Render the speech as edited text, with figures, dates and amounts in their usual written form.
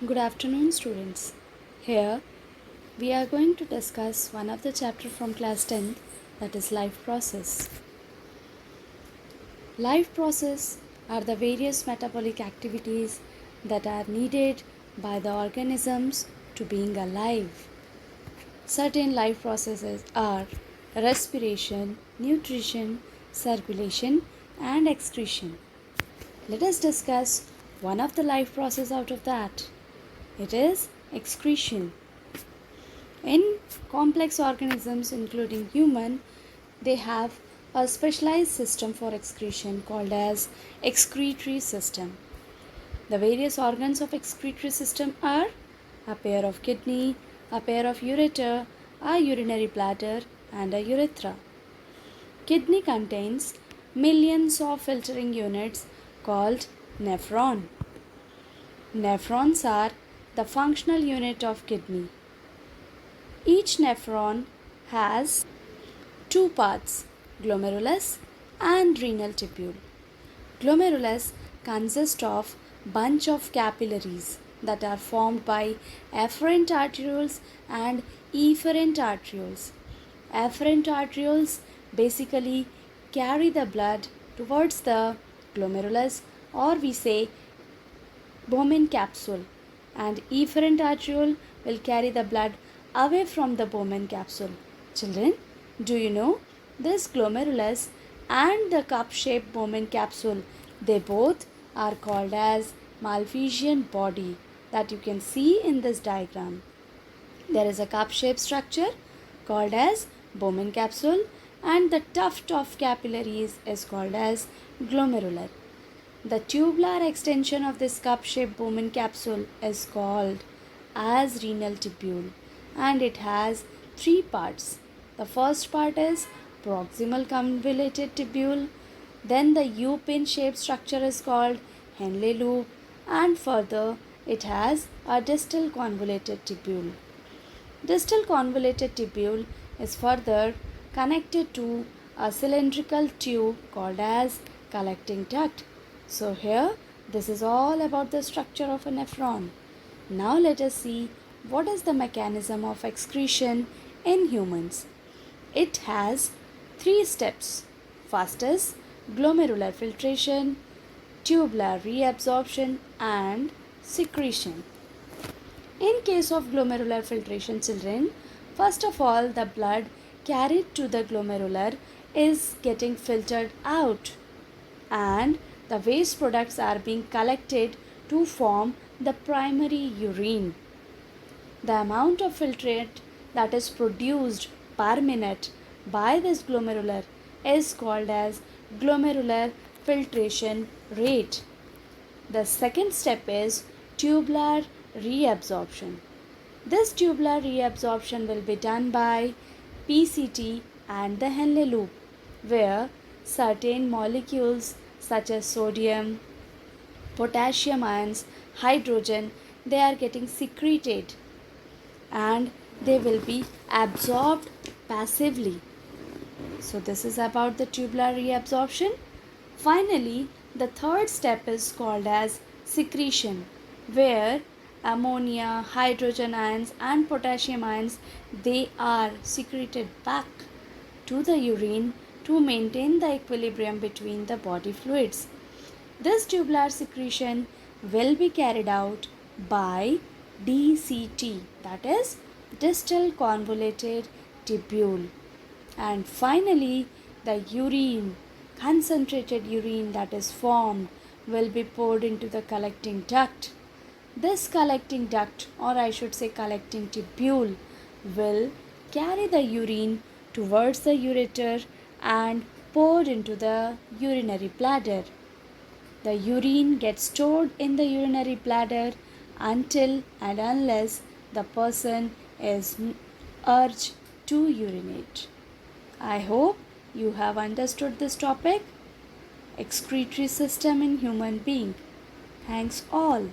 Good afternoon, students. Here we are going to discuss one of the chapter from class 10th, that is life process. Life process are the various metabolic activities that are needed by the organisms to being alive. Certain life processes are respiration, nutrition, circulation and excretion. Let us discuss one of the life process out of that. It is excretion. In complex organisms, including human, they have a specialized system for excretion called as excretory system. The various organs of excretory system are a pair of kidney, a pair of ureter, a urinary bladder, and a urethra. Kidney contains millions of filtering units called nephron. Nephrons are the functional unit of kidney. Each nephron has two parts, glomerulus and renal tubule. Glomerulus consists of bunch of capillaries that are formed by afferent arterioles and efferent arterioles. Afferent arterioles basically carry the blood towards the glomerulus, or we say Bowman capsule, and efferent arteriole will carry the blood away from the Bowman capsule. Children, do you know this glomerulus and the cup-shaped Bowman capsule, they both are called as Malpighian body that you can see in this diagram. There is a cup-shaped structure called as Bowman capsule and the tuft of capillaries is called as glomerular. The tubular extension of this cup-shaped Bowman capsule is called as renal tubule and it has three parts. The first part is proximal convoluted tubule, then the U-pin shaped structure is called Henle loop, and further it has a distal convoluted tubule. Distal convoluted tubule is further connected to a cylindrical tube called as collecting duct. So here this is all about the structure of a nephron. Now let us see what is the mechanism of excretion in humans. It has three steps. First is glomerular filtration, tubular reabsorption and secretion. In case of glomerular filtration, children, first of all the blood carried to the glomerular is getting filtered out and the waste products are being collected to form the primary urine. The amount of filtrate that is produced per minute by this glomerular is called as glomerular filtration rate. The second step is tubular reabsorption. This tubular reabsorption will be done by PCT and the Henle loop, where certain molecules such as sodium, potassium ions, hydrogen, they are getting secreted and they will be absorbed passively. So this is about the tubular reabsorption. Finally, the third step is called as secretion, where ammonia, hydrogen ions and potassium ions, they are secreted back to the urine to maintain the equilibrium between the body fluids. This tubular secretion will be carried out by DCT, that is distal convoluted tubule. And finally, the urine, concentrated urine that is formed, will be poured into the collecting duct. This collecting duct, or I should say collecting tubule, will carry the urine towards the ureter and poured into the urinary bladder. The urine gets stored in the urinary bladder until and unless the person is urged to urinate. I hope you have understood this topic, excretory system in human being. Thanks all.